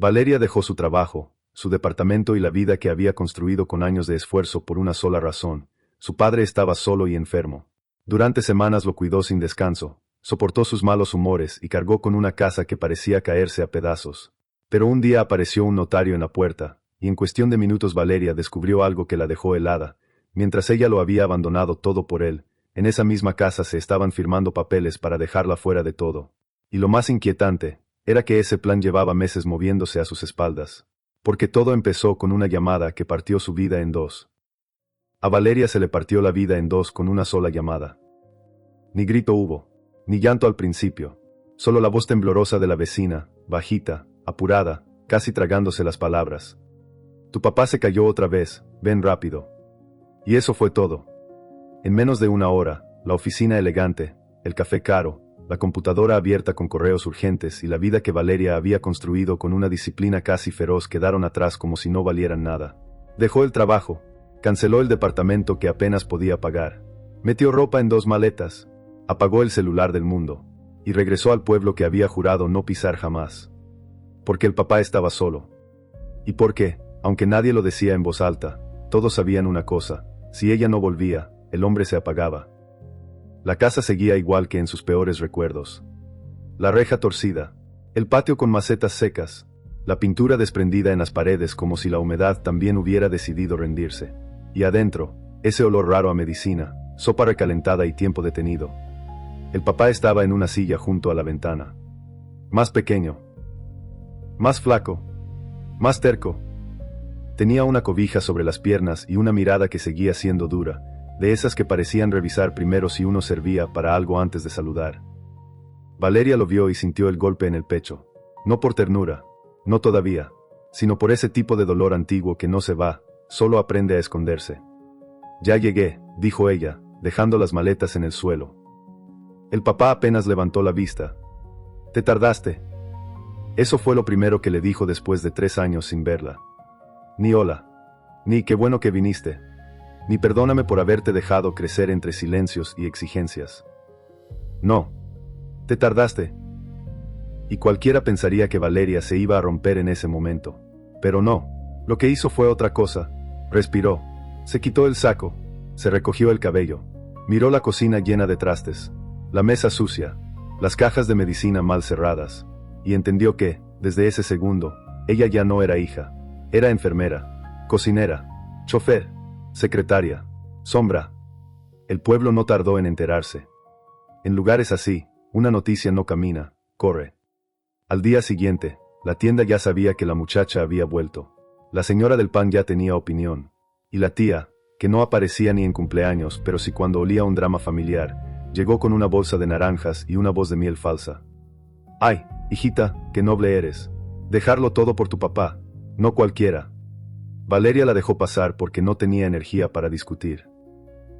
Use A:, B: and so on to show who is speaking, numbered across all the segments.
A: Valeria dejó su trabajo, su departamento y la vida que había construido con años de esfuerzo por una sola razón. Su padre estaba solo y enfermo. Durante semanas lo cuidó sin descanso, soportó sus malos humores y cargó con una casa que parecía caerse a pedazos. Pero un día apareció un notario en la puerta, y en cuestión de minutos Valeria descubrió algo que la dejó helada. Mientras ella lo había abandonado todo por él, en esa misma casa se estaban firmando papeles para dejarla fuera de todo. Y lo más inquietante, era que ese plan llevaba meses moviéndose a sus espaldas. Porque todo empezó con una llamada que partió su vida en dos. A Valeria se le partió la vida en dos con una sola llamada. Ni grito hubo, ni llanto al principio, solo la voz temblorosa de la vecina, bajita, apurada, casi tragándose las palabras. Tu papá se cayó otra vez, ven rápido. Y eso fue todo. En menos de una hora, la oficina elegante, el café caro, la computadora abierta con correos urgentes y la vida que Valeria había construido con una disciplina casi feroz quedaron atrás como si no valieran nada. Dejó el trabajo, canceló el departamento que apenas podía pagar, metió ropa en 2 maletas, apagó el celular del mundo, y regresó al pueblo que había jurado no pisar jamás. Porque el papá estaba solo. Y porque, aunque nadie lo decía en voz alta, todos sabían una cosa: si ella no volvía, el hombre se apagaba. La casa seguía igual que en sus peores recuerdos. La reja torcida, el patio con macetas secas, la pintura desprendida en las paredes como si la humedad también hubiera decidido rendirse. Y adentro, ese olor raro a medicina, sopa recalentada y tiempo detenido. El papá estaba en una silla junto a la ventana. Más pequeño. Más flaco. Más terco. Tenía una cobija sobre las piernas y una mirada que seguía siendo dura, de esas que parecían revisar primero si uno servía para algo antes de saludar. Valeria lo vio y sintió el golpe en el pecho. No por ternura, no todavía, sino por ese tipo de dolor antiguo que no se va, solo aprende a esconderse. Ya llegué, dijo ella, dejando las maletas en el suelo. El papá apenas levantó la vista. ¿Te tardaste? Eso fue lo primero que le dijo después de 3 años sin verla. Ni hola. Ni qué bueno que viniste. Ni perdóname por haberte dejado crecer entre silencios y exigencias. No. Te tardaste. Y cualquiera pensaría que Valeria se iba a romper en ese momento. Pero no. Lo que hizo fue otra cosa. Respiró. Se quitó el saco. Se recogió el cabello. Miró la cocina llena de trastes. La mesa sucia. Las cajas de medicina mal cerradas. Y entendió que, desde ese segundo, ella ya no era hija. Era enfermera. Cocinera. Chofer. Secretaria. Sombra. El pueblo no tardó en enterarse. En lugares así, una noticia no camina, corre. Al día siguiente, la tienda ya sabía que la muchacha había vuelto. La señora del pan ya tenía opinión. Y la tía, que no aparecía ni en cumpleaños, pero sí cuando olía un drama familiar, llegó con una bolsa de naranjas y una voz de miel falsa. ¡Ay, hijita, qué noble eres! Dejarlo todo por tu papá, no cualquiera. Valeria la dejó pasar porque no tenía energía para discutir.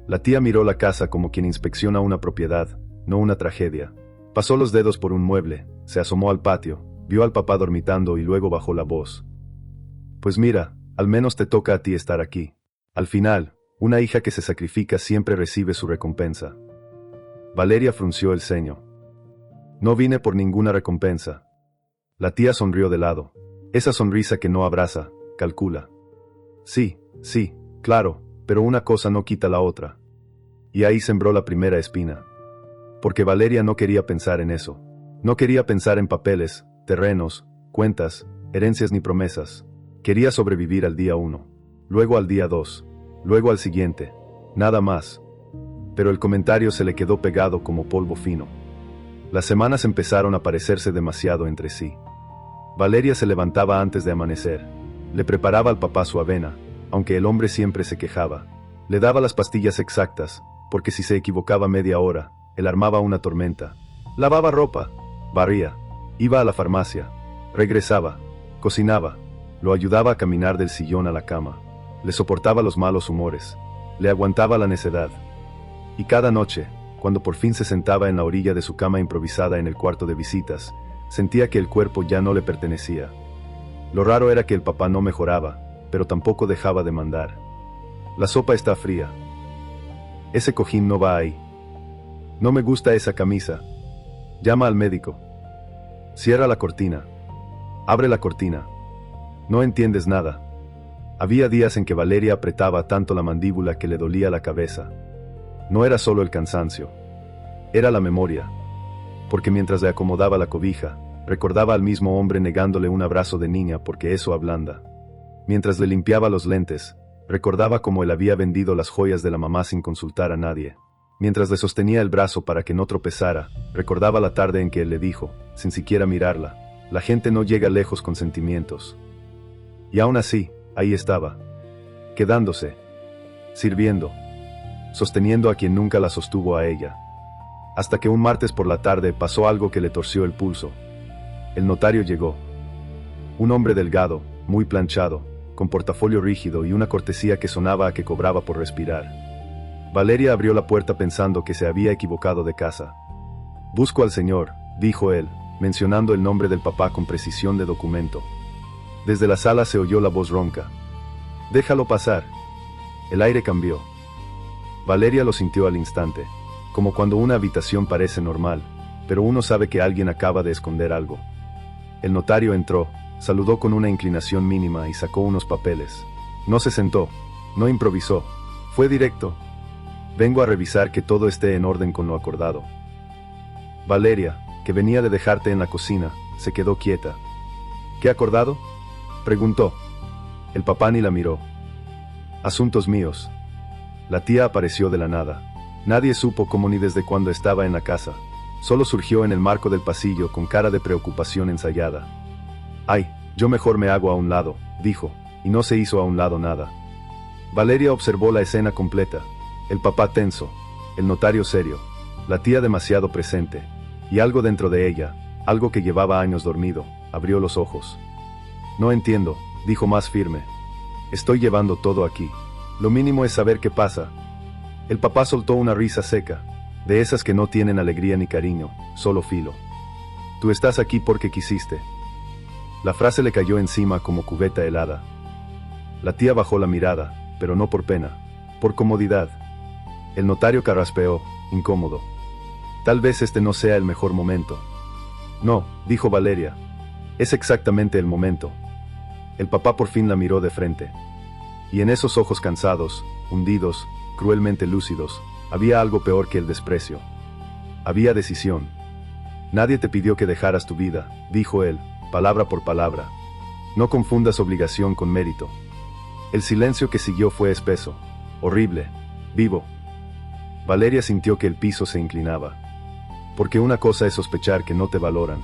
A: La tía miró la casa como quien inspecciona una propiedad, no una tragedia. Pasó los dedos por un mueble, se asomó al patio, vio al papá dormitando y luego bajó la voz. Pues mira, al menos te toca a ti estar aquí. Al final, una hija que se sacrifica siempre recibe su recompensa. Valeria frunció el ceño. No vine por ninguna recompensa. La tía sonrió de lado. Esa sonrisa que no abraza, calcula. Sí, claro, pero una cosa no quita la otra. Y ahí sembró la primera espina. Porque Valeria no quería pensar en eso. No quería pensar en papeles, terrenos, cuentas, herencias ni promesas. Quería sobrevivir al día 1, luego al día 2, luego al siguiente, nada más. Pero el comentario se le quedó pegado como polvo fino. Las semanas empezaron a parecerse demasiado entre sí. Valeria se levantaba antes de amanecer. Le preparaba al papá su avena, aunque el hombre siempre se quejaba. Le daba las pastillas exactas, porque si se equivocaba media hora, él armaba una tormenta. Lavaba ropa, barría, iba a la farmacia, regresaba, cocinaba, lo ayudaba a caminar del sillón a la cama, le soportaba los malos humores, le aguantaba la necedad. Y cada noche, cuando por fin se sentaba en la orilla de su cama improvisada en el cuarto de visitas, sentía que el cuerpo ya no le pertenecía. Lo raro era que el papá no mejoraba, pero tampoco dejaba de mandar. La sopa está fría. Ese cojín no va ahí. No me gusta esa camisa. Llama al médico. Cierra la cortina. Abre la cortina. No entiendes nada. Había días en que Valeria apretaba tanto la mandíbula que le dolía la cabeza. No era solo el cansancio. Era la memoria. Porque mientras le acomodaba la cobija, recordaba al mismo hombre negándole un abrazo de niña porque eso ablanda. Mientras le limpiaba los lentes, recordaba cómo él había vendido las joyas de la mamá sin consultar a nadie. Mientras le sostenía el brazo para que no tropezara, recordaba la tarde en que él le dijo, sin siquiera mirarla, la gente no llega lejos con sentimientos. Y aún así, ahí estaba. Quedándose. Sirviendo. Sosteniendo a quien nunca la sostuvo a ella. Hasta que un martes por la tarde pasó algo que le torció el pulso. El notario llegó. Un hombre delgado, muy planchado, con portafolio rígido y una cortesía que sonaba a que cobraba por respirar. Valeria abrió la puerta pensando que se había equivocado de casa. «Busco al señor», dijo él, mencionando el nombre del papá con precisión de documento. Desde la sala se oyó la voz ronca. «Déjalo pasar». El aire cambió. Valeria lo sintió al instante, como cuando una habitación parece normal, pero uno sabe que alguien acaba de esconder algo. El notario entró, saludó con una inclinación mínima y sacó unos papeles. No se sentó, no improvisó, fue directo. «Vengo a revisar que todo esté en orden con lo acordado». Valeria, que venía de dejarte en la cocina, se quedó quieta. «¿Qué acordado?», preguntó. El papá ni la miró. «Asuntos míos». La tía apareció de la nada. Nadie supo cómo ni desde cuándo estaba en la casa. Solo surgió en el marco del pasillo con cara de preocupación ensayada. «Ay, yo mejor me hago a un lado», dijo, y no se hizo a un lado nada. Valeria observó la escena completa. El papá tenso, el notario serio, la tía demasiado presente, y algo dentro de ella, algo que llevaba años dormido, abrió los ojos. «No entiendo», dijo más firme. «Estoy llevando todo aquí. Lo mínimo es saber qué pasa». El papá soltó una risa seca, de esas que no tienen alegría ni cariño, solo filo. «Tú estás aquí porque quisiste». La frase le cayó encima como cubeta helada. La tía bajó la mirada, pero no por pena, por comodidad. El notario carraspeó, incómodo. «Tal vez este no sea el mejor momento». «No», dijo Valeria. «Es exactamente el momento». El papá por fin la miró de frente. Y en esos ojos cansados, hundidos, cruelmente lúcidos, había algo peor que el desprecio. Había decisión. «Nadie te pidió que dejaras tu vida», dijo él, palabra por palabra. «No confundas obligación con mérito». El silencio que siguió fue espeso, horrible, vivo. Valeria sintió que el piso se inclinaba. Porque una cosa es sospechar que no te valoran.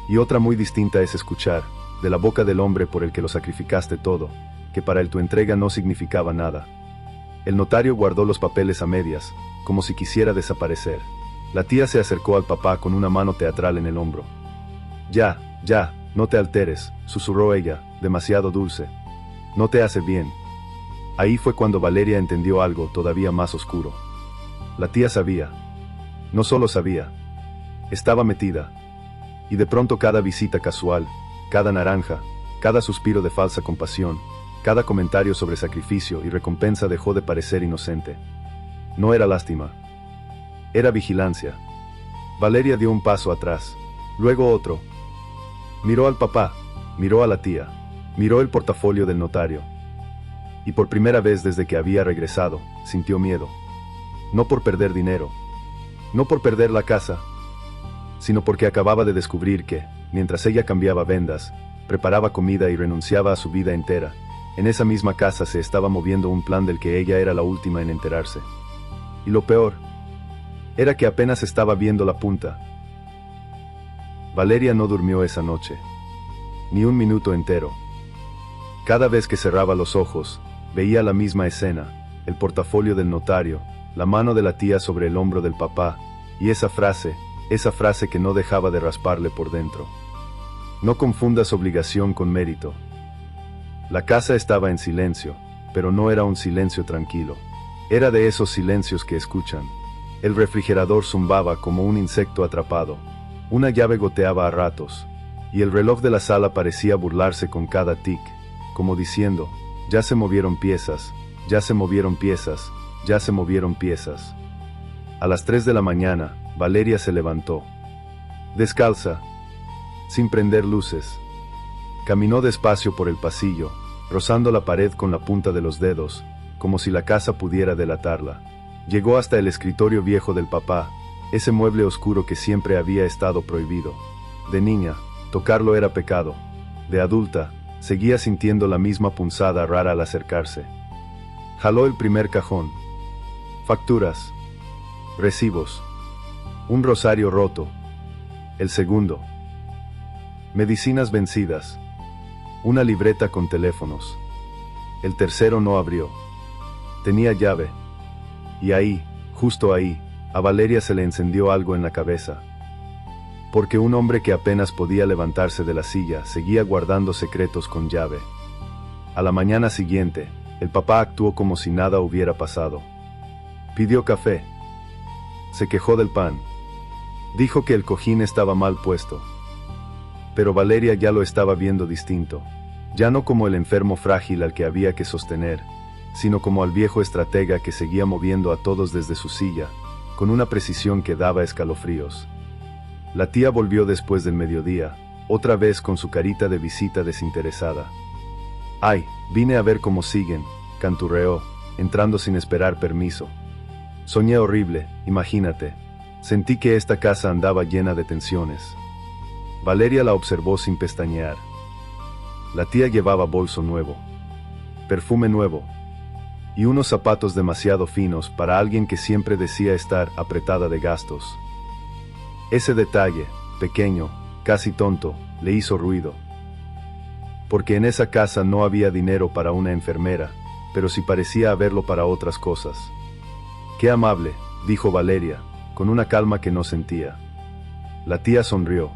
A: Y otra muy distinta es escuchar, de la boca del hombre por el que lo sacrificaste todo, que para él tu entrega no significaba nada. El notario guardó los papeles a medias, como si quisiera desaparecer. La tía se acercó al papá con una mano teatral en el hombro. «Ya, no te alteres», susurró ella, demasiado dulce. «No te hace bien». Ahí fue cuando Valeria entendió algo todavía más oscuro. La tía sabía. No solo sabía. Estaba metida. Y de pronto cada visita casual, cada naranja, cada suspiro de falsa compasión, cada comentario sobre sacrificio y recompensa dejó de parecer inocente. No era lástima. Era vigilancia. Valeria dio un paso atrás, luego otro. Miró al papá, miró a la tía, miró el portafolio del notario. Y por primera vez desde que había regresado, sintió miedo. No por perder dinero, no por perder la casa, sino porque acababa de descubrir que, mientras ella cambiaba vendas, preparaba comida y renunciaba a su vida entera, en esa misma casa se estaba moviendo un plan del que ella era la última en enterarse. Y lo peor, era que apenas estaba viendo la punta. Valeria no durmió esa noche, ni un minuto entero. Cada vez que cerraba los ojos, veía la misma escena, el portafolio del notario, la mano de la tía sobre el hombro del papá, y esa frase que no dejaba de rasparle por dentro. No confundas obligación con mérito. La casa estaba en silencio, pero no era un silencio tranquilo. Era de esos silencios que escuchan. El refrigerador zumbaba como un insecto atrapado. Una llave goteaba a ratos, y el reloj de la sala parecía burlarse con cada tic, como diciendo, ya se movieron piezas, ya se movieron piezas, ya se movieron piezas. A las 3 de la mañana, Valeria se levantó. Descalza, sin prender luces. Caminó despacio por el pasillo, rozando la pared con la punta de los dedos, como si la casa pudiera delatarla. Llegó hasta el escritorio viejo del papá, ese mueble oscuro que siempre había estado prohibido. De niña, tocarlo era pecado. De adulta, seguía sintiendo la misma punzada rara al acercarse. Jaló el primer cajón. Facturas. Recibos. Un rosario roto. El segundo. Medicinas vencidas. Una libreta con teléfonos. El tercero no abrió. Tenía llave. Y ahí, justo ahí, a Valeria se le encendió algo en la cabeza. Porque un hombre que apenas podía levantarse de la silla seguía guardando secretos con llave. A la mañana siguiente, el papá actuó como si nada hubiera pasado. Pidió café. Se quejó del pan. Dijo que el cojín estaba mal puesto. Pero Valeria ya lo estaba viendo distinto. Ya no como el enfermo frágil al que había que sostener, sino como al viejo estratega que seguía moviendo a todos desde su silla, con una precisión que daba escalofríos. La tía volvió después del mediodía, otra vez con su carita de visita desinteresada. «Ay, vine a ver cómo siguen», canturreó, entrando sin esperar permiso. «Soñé horrible, imagínate. Sentí que esta casa andaba llena de tensiones». Valeria la observó sin pestañear. La tía llevaba bolso nuevo, perfume nuevo, y unos zapatos demasiado finos para alguien que siempre decía estar apretada de gastos. Ese detalle, pequeño, casi tonto, le hizo ruido. Porque en esa casa no había dinero para una enfermera, pero sí parecía haberlo para otras cosas. «Qué amable», dijo Valeria, con una calma que no sentía. La tía sonrió.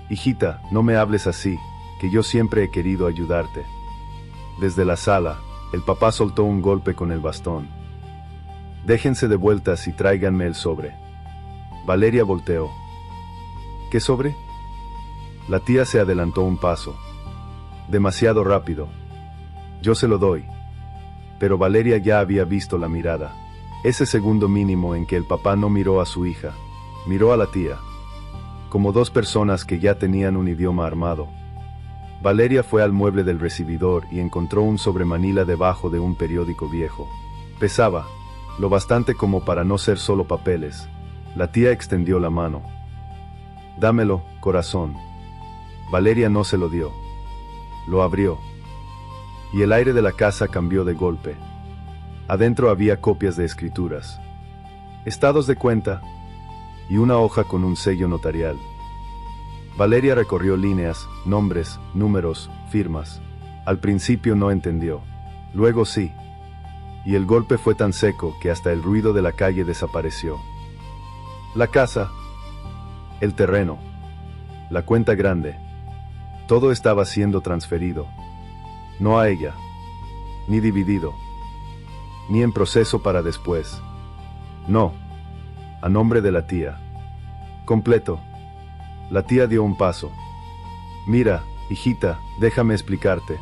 A: «Hijita, no me hables así, que yo siempre he querido ayudarte». Desde la sala, el papá soltó un golpe con el bastón. «Déjense de vueltas y tráiganme el sobre». Valeria volteó. «¿Qué sobre?» La tía se adelantó un paso. «Demasiado rápido. Yo se lo doy». Pero Valeria ya había visto la mirada. Ese segundo mínimo en que el papá no miró a su hija, miró a la tía. Como dos personas que ya tenían un idioma armado. Valeria fue al mueble del recibidor y encontró un sobremanila debajo de un periódico viejo. Pesaba, lo bastante como para no ser solo papeles. La tía extendió la mano. «Dámelo, corazón». Valeria no se lo dio. Lo abrió. Y el aire de la casa cambió de golpe. Adentro había copias de escrituras, estados de cuenta y una hoja con un sello notarial. Valeria recorrió líneas, nombres, números, firmas. Al principio no entendió. Luego sí. Y el golpe fue tan seco que hasta el ruido de la calle desapareció. La casa, el terreno, la cuenta grande, todo estaba siendo transferido. No a ella, ni dividido, ni en proceso para después. No, a nombre de la tía. Completo. La tía dio un paso. «Mira, hijita, déjame explicarte».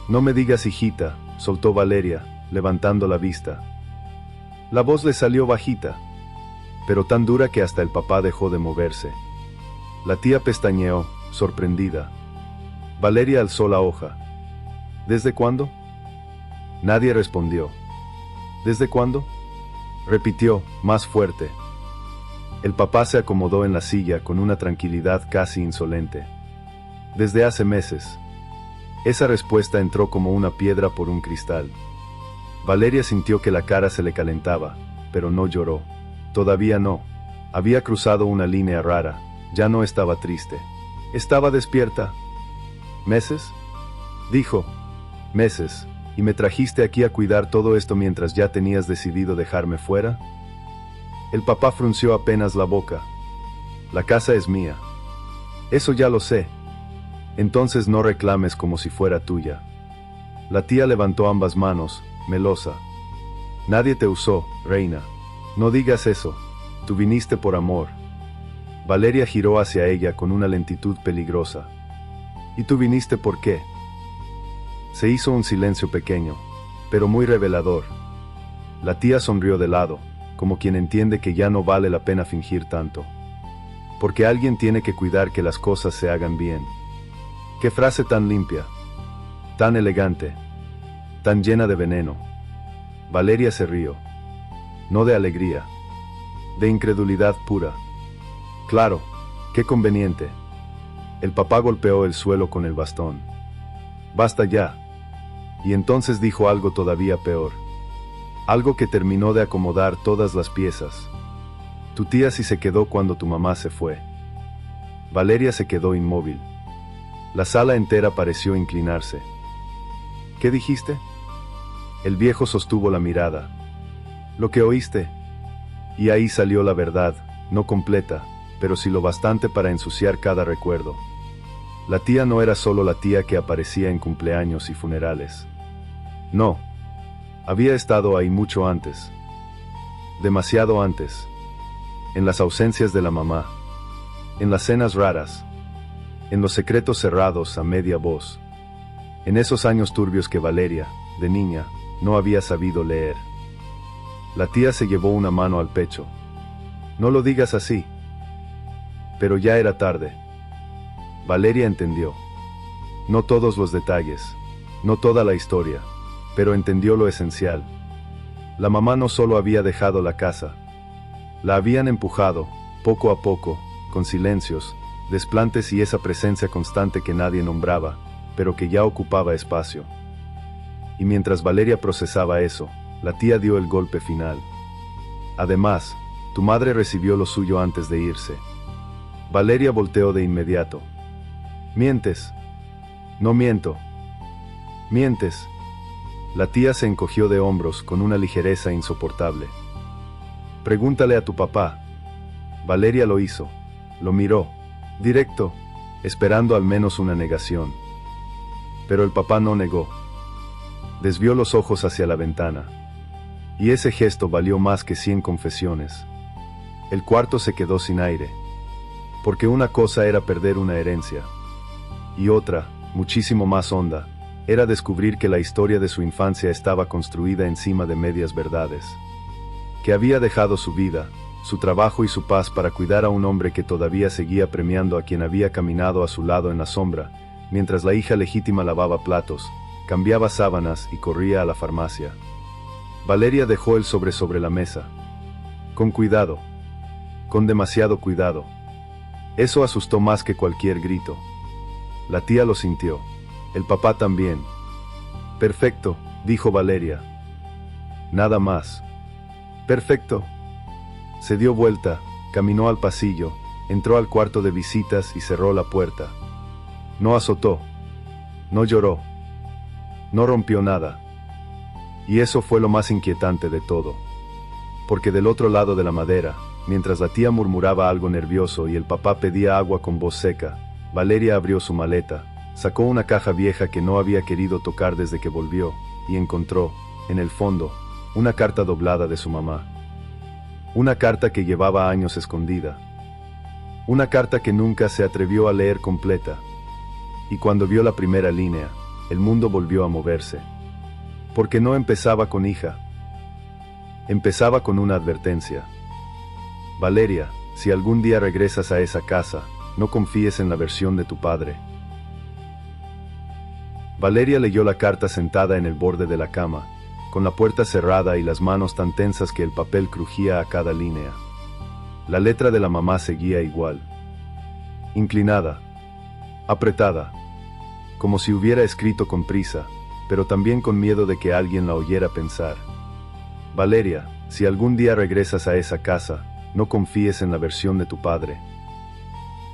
A: «No me digas hijita», soltó Valeria, levantando la vista. La voz le salió bajita, pero tan dura que hasta el papá dejó de moverse. La tía pestañeó, sorprendida. Valeria alzó la hoja. «¿Desde cuándo?» Nadie respondió. «¿Desde cuándo?» repitió, más fuerte. El papá se acomodó en la silla con una tranquilidad casi insolente. «Desde hace meses». Esa respuesta entró como una piedra por un cristal. Valeria sintió que la cara se le calentaba, pero no lloró. Todavía no. Había cruzado una línea rara. Ya no estaba triste. Estaba despierta. «¿Meses?» dijo. «¿Meses? ¿Y me trajiste aquí a cuidar todo esto mientras ya tenías decidido dejarme fuera?» El papá frunció apenas la boca. «La casa es mía». «Eso ya lo sé. Entonces no reclames como si fuera tuya». La tía levantó ambas manos, melosa. «Nadie te usó, reina. No digas eso. Tú viniste por amor». Valeria giró hacia ella con una lentitud peligrosa. «¿Y tú viniste por qué?» Se hizo un silencio pequeño, pero muy revelador. La tía sonrió de lado, como quien entiende que ya no vale la pena fingir tanto. Porque alguien tiene que cuidar que las cosas se hagan bien. Qué frase tan limpia, tan elegante, tan llena de veneno. Valeria se rió. No de alegría, de incredulidad pura. Claro, qué conveniente. El papá golpeó el suelo con el bastón. Basta ya. Y entonces dijo algo todavía peor. Algo que terminó de acomodar todas las piezas. Tu tía sí se quedó cuando tu mamá se fue. Valeria se quedó inmóvil. La sala entera pareció inclinarse. ¿Qué dijiste? El viejo sostuvo la mirada. Lo que oíste. Y ahí salió la verdad, no completa, pero sí lo bastante para ensuciar cada recuerdo. La tía no era solo la tía que aparecía en cumpleaños y funerales. No. Había estado ahí mucho antes. Demasiado antes. En las ausencias de la mamá. En las cenas raras. En los secretos cerrados a media voz. En esos años turbios que Valeria, de niña, no había sabido leer. La tía se llevó una mano al pecho. No lo digas así. Pero ya era tarde. Valeria entendió. No todos los detalles, no toda la historia, pero entendió lo esencial. La mamá no solo había dejado la casa. La habían empujado, poco a poco, con silencios, desplantes y esa presencia constante que nadie nombraba, pero que ya ocupaba espacio. Y mientras Valeria procesaba eso, la tía dio el golpe final. Además, tu madre recibió lo suyo antes de irse. Valeria volteó de inmediato. ¿Mientes? No miento. ¿Mientes? La tía se encogió de hombros con una ligereza insoportable. Pregúntale a tu papá. Valeria lo hizo. Lo miró, directo, esperando al menos una negación. Pero el papá no negó. Desvió los ojos hacia la ventana. Y ese gesto valió más que 100 confesiones. El cuarto se quedó sin aire. Porque una cosa era perder una herencia. Y otra, muchísimo más honda, era descubrir que la historia de su infancia estaba construida encima de medias verdades. Que había dejado su vida, su trabajo y su paz para cuidar a un hombre que todavía seguía premiando a quien había caminado a su lado en la sombra, mientras la hija legítima lavaba platos, cambiaba sábanas y corría a la farmacia. Valeria dejó el sobre la mesa. Con cuidado. Con demasiado cuidado. Eso asustó más que cualquier grito. La tía lo sintió. El papá también. Perfecto, dijo Valeria. Nada más. Perfecto. Se dio vuelta, caminó al pasillo, entró al cuarto de visitas y cerró la puerta. No azotó. No lloró. No rompió nada. Y eso fue lo más inquietante de todo. Porque del otro lado de la madera, mientras la tía murmuraba algo nervioso y el papá pedía agua con voz seca, Valeria abrió su maleta, sacó una caja vieja que no había querido tocar desde que volvió, y encontró, en el fondo, una carta doblada de su mamá. Una carta que llevaba años escondida. Una carta que nunca se atrevió a leer completa. Y cuando vio la primera línea, el mundo volvió a moverse. Porque no empezaba con hija. Empezaba con una advertencia. Valeria, si algún día regresas a esa casa, no confíes en la versión de tu padre. Valeria leyó la carta sentada en el borde de la cama, con la puerta cerrada y las manos tan tensas que el papel crujía a cada línea. La letra de la mamá seguía igual. Inclinada. Apretada. Como si hubiera escrito con prisa, pero también con miedo de que alguien la oyera pensar. Valeria, si algún día regresas a esa casa, no confíes en la versión de tu padre.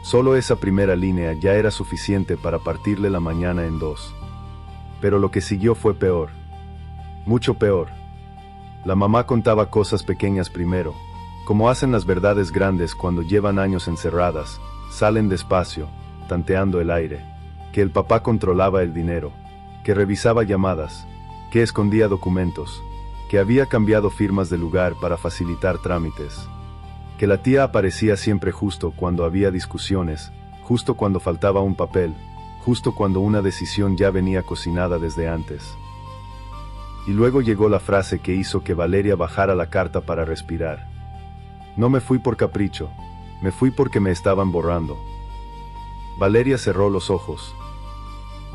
A: Solo esa primera línea ya era suficiente para partirle la mañana en dos. Pero lo que siguió fue peor. Mucho peor. La mamá contaba cosas pequeñas primero, como hacen las verdades grandes cuando llevan años encerradas, salen despacio, tanteando el aire, que el papá controlaba el dinero, que revisaba llamadas, que escondía documentos, que había cambiado firmas de lugar para facilitar trámites, que la tía aparecía siempre justo cuando había discusiones, justo cuando faltaba un papel, justo cuando una decisión ya venía cocinada desde antes. Y luego llegó la frase que hizo que Valeria bajara la carta para respirar. No me fui por capricho, me fui porque me estaban borrando. Valeria cerró los ojos.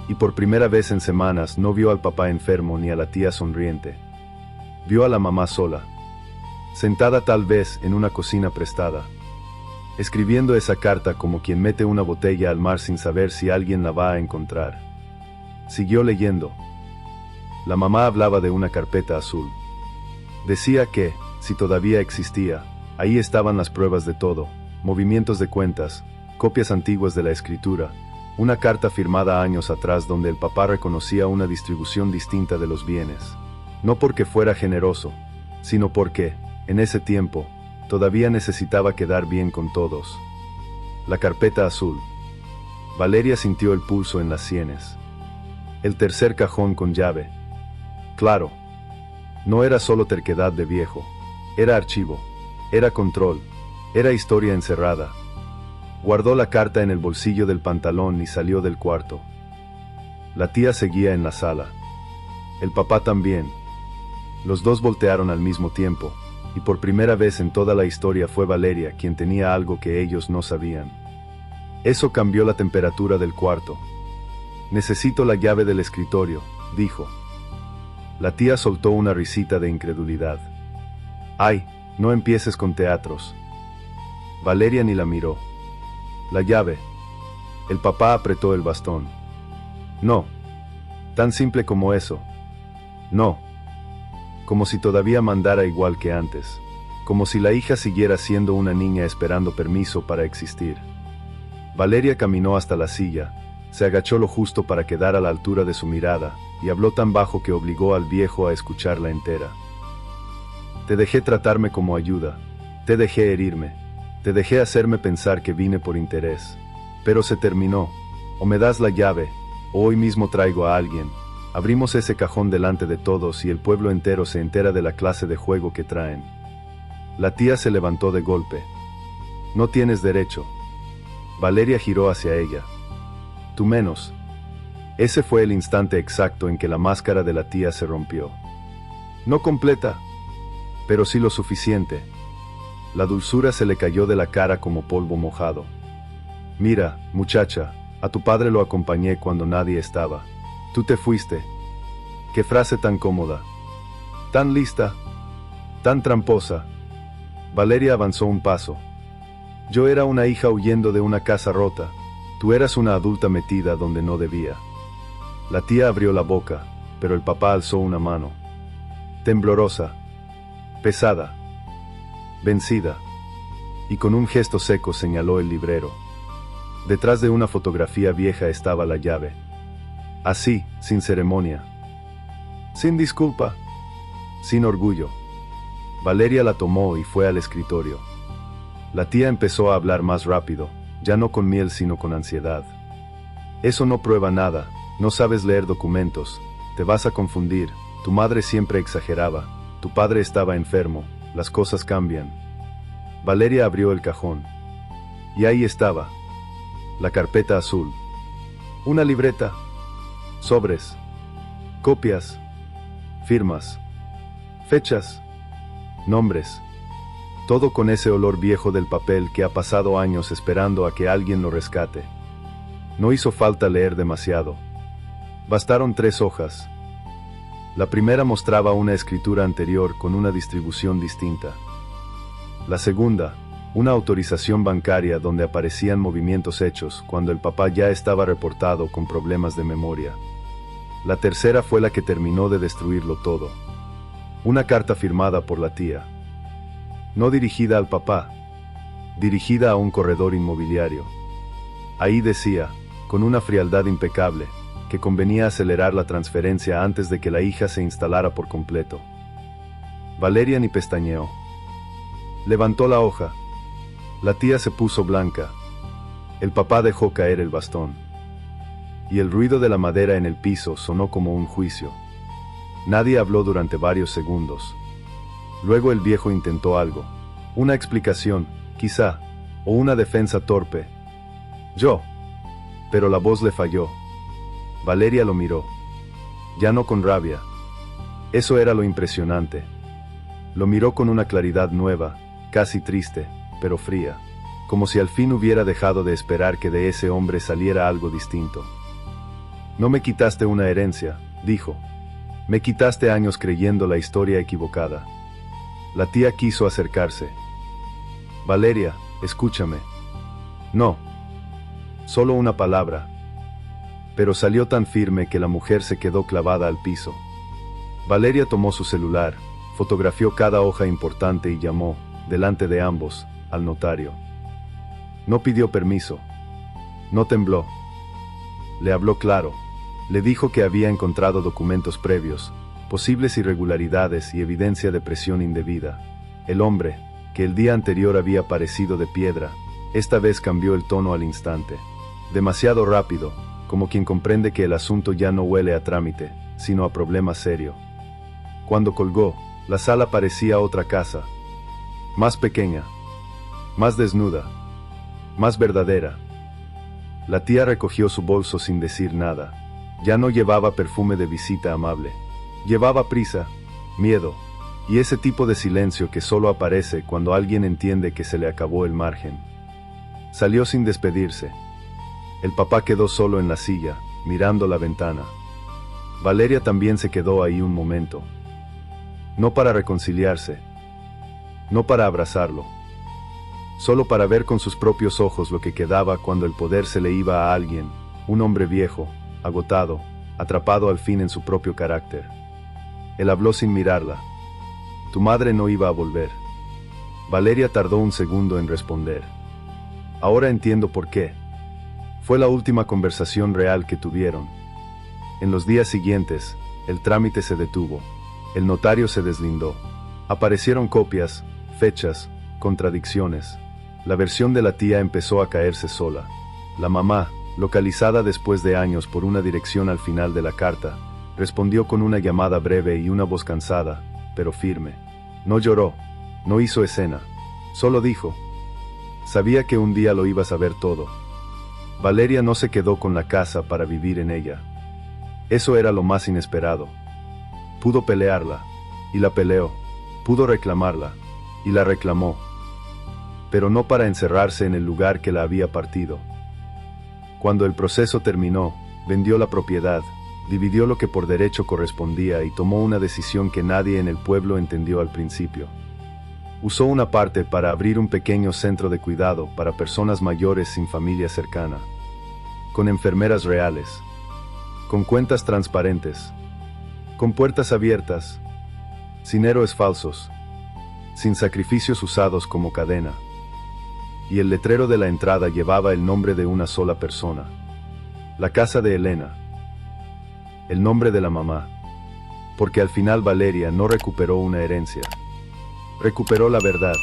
A: Y por primera vez en semanas no vio al papá enfermo ni a la tía sonriente. Vio a la mamá sola, sentada tal vez en una cocina prestada, escribiendo esa carta como quien mete una botella al mar sin saber si alguien la va a encontrar. Siguió leyendo. La mamá hablaba de una carpeta azul. Decía que, si todavía existía, ahí estaban las pruebas de todo, movimientos de cuentas, copias antiguas de la escritura, una carta firmada años atrás donde el papá reconocía una distribución distinta de los bienes. No porque fuera generoso, sino porque, en ese tiempo, todavía necesitaba quedar bien con todos. La carpeta azul. Valeria sintió el pulso en las sienes. El tercer cajón con llave. Claro. No era solo terquedad de viejo. Era archivo. Era control. Era historia encerrada. Guardó la carta en el bolsillo del pantalón y salió del cuarto. La tía seguía en la sala. El papá también. Los dos voltearon al mismo tiempo, y por primera vez en toda la historia fue Valeria quien tenía algo que ellos no sabían. Eso cambió la temperatura del cuarto. Necesito la llave del escritorio, dijo. La tía soltó una risita de incredulidad. Ay, no empieces con teatros. Valeria ni la miró. La llave. El papá apretó el bastón. No. Tan simple como eso. No. Como si todavía mandara igual que antes. Como si la hija siguiera siendo una niña esperando permiso para existir. Valeria caminó hasta la silla, se agachó lo justo para quedar a la altura de su mirada, y habló tan bajo que obligó al viejo a escucharla entera. Te dejé tratarme como ayuda, te dejé herirme, te dejé hacerme pensar que vine por interés. Pero se terminó. O me das la llave, o hoy mismo traigo a alguien. Abrimos ese cajón delante de todos y el pueblo entero se entera de la clase de juego que traen. La tía se levantó de golpe. No tienes derecho. Valeria giró hacia ella. Tú menos. Ese fue el instante exacto en que la máscara de la tía se rompió. No completa, pero sí lo suficiente. La dulzura se le cayó de la cara como polvo mojado. Mira, muchacha, a tu padre lo acompañé cuando nadie estaba. Tú te fuiste. Qué frase tan cómoda. Tan lista. Tan tramposa. Valeria avanzó un paso. Yo era una hija huyendo de una casa rota. Tú eras una adulta metida donde no debía. La tía abrió la boca, pero el papá alzó una mano. Temblorosa. Pesada. Vencida. Y con un gesto seco señaló el librero. Detrás de una fotografía vieja estaba la llave. Así, sin ceremonia. Sin disculpa. Sin orgullo. Valeria la tomó y fue al escritorio. La tía empezó a hablar más rápido, ya no con miel sino con ansiedad. Eso no prueba nada, no sabes leer documentos, te vas a confundir, tu madre siempre exageraba, tu padre estaba enfermo, las cosas cambian. Valeria abrió el cajón. Y ahí estaba. La carpeta azul. Una libreta. Sobres. Copias. Firmas. Fechas. Nombres. Todo con ese olor viejo del papel que ha pasado años esperando a que alguien lo rescate. No hizo falta leer demasiado. Bastaron 3 hojas. La primera mostraba una escritura anterior con una distribución distinta. La segunda, una autorización bancaria donde aparecían movimientos hechos cuando el papá ya estaba reportado con problemas de memoria. La tercera fue la que terminó de destruirlo todo. Una carta firmada por la tía. No dirigida al papá, dirigida a un corredor inmobiliario. Ahí decía, con una frialdad impecable, que convenía acelerar la transferencia antes de que la hija se instalara por completo. Valeria ni pestañeó. Levantó la hoja. La tía se puso blanca. El papá dejó caer el bastón. Y el ruido de la madera en el piso sonó como un juicio. Nadie habló durante varios segundos. Luego el viejo intentó algo. Una explicación, quizá, o una defensa torpe. Yo. Pero la voz le falló. Valeria lo miró. Ya no con rabia. Eso era lo impresionante. Lo miró con una claridad nueva, casi triste, pero fría, como si al fin hubiera dejado de esperar que de ese hombre saliera algo distinto. No me quitaste una herencia, dijo. Me quitaste años creyendo la historia equivocada. La tía quiso acercarse. Valeria, escúchame. No. Solo una palabra. Pero salió tan firme que la mujer se quedó clavada al piso. Valeria tomó su celular, fotografió cada hoja importante y llamó, delante de ambos, al notario. No pidió permiso. No tembló. Le habló claro. Le dijo que había encontrado documentos previos, posibles irregularidades y evidencia de presión indebida. El hombre, que el día anterior había parecido de piedra, esta vez cambió el tono al instante. Demasiado rápido, como quien comprende que el asunto ya no huele a trámite, sino a problema serio. Cuando colgó, la sala parecía otra casa. Más pequeña. Más desnuda. Más verdadera. La tía recogió su bolso sin decir nada. Ya no llevaba perfume de visita amable. Llevaba prisa, miedo, y ese tipo de silencio que solo aparece cuando alguien entiende que se le acabó el margen. Salió sin despedirse. El papá quedó solo en la silla, mirando la ventana. Valeria también se quedó ahí un momento. No para reconciliarse. No para abrazarlo. Solo para ver con sus propios ojos lo que quedaba cuando el poder se le iba a alguien, un hombre viejo, agotado, atrapado al fin en su propio carácter. Él habló sin mirarla. Tu madre no iba a volver. Valeria tardó un segundo en responder. Ahora entiendo por qué. Fue la última conversación real que tuvieron. En los días siguientes, el trámite se detuvo. El notario se deslindó. Aparecieron copias, fechas, contradicciones. La versión de la tía empezó a caerse sola. La mamá, localizada después de años por una dirección al final de la carta, respondió con una llamada breve y una voz cansada, pero firme. No lloró, no hizo escena, solo dijo: sabía que un día lo ibas a ver todo. Valeria no se quedó con la casa para vivir en ella. Eso era lo más inesperado. Pudo pelearla, y la peleó. Pudo reclamarla, y la reclamó. Pero no para encerrarse en el lugar que la había partido. Cuando el proceso terminó, vendió la propiedad, dividió lo que por derecho correspondía y tomó una decisión que nadie en el pueblo entendió al principio. Usó una parte para abrir un pequeño centro de cuidado para personas mayores sin familia cercana, con enfermeras reales, con cuentas transparentes, con puertas abiertas, sin héroes falsos, sin sacrificios usados como cadena. Y el letrero de la entrada llevaba el nombre de una sola persona. La casa de Elena. El nombre de la mamá. Porque al final Valeria no recuperó una herencia. Recuperó la verdad.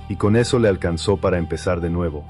A: Y con eso le alcanzó para empezar de nuevo.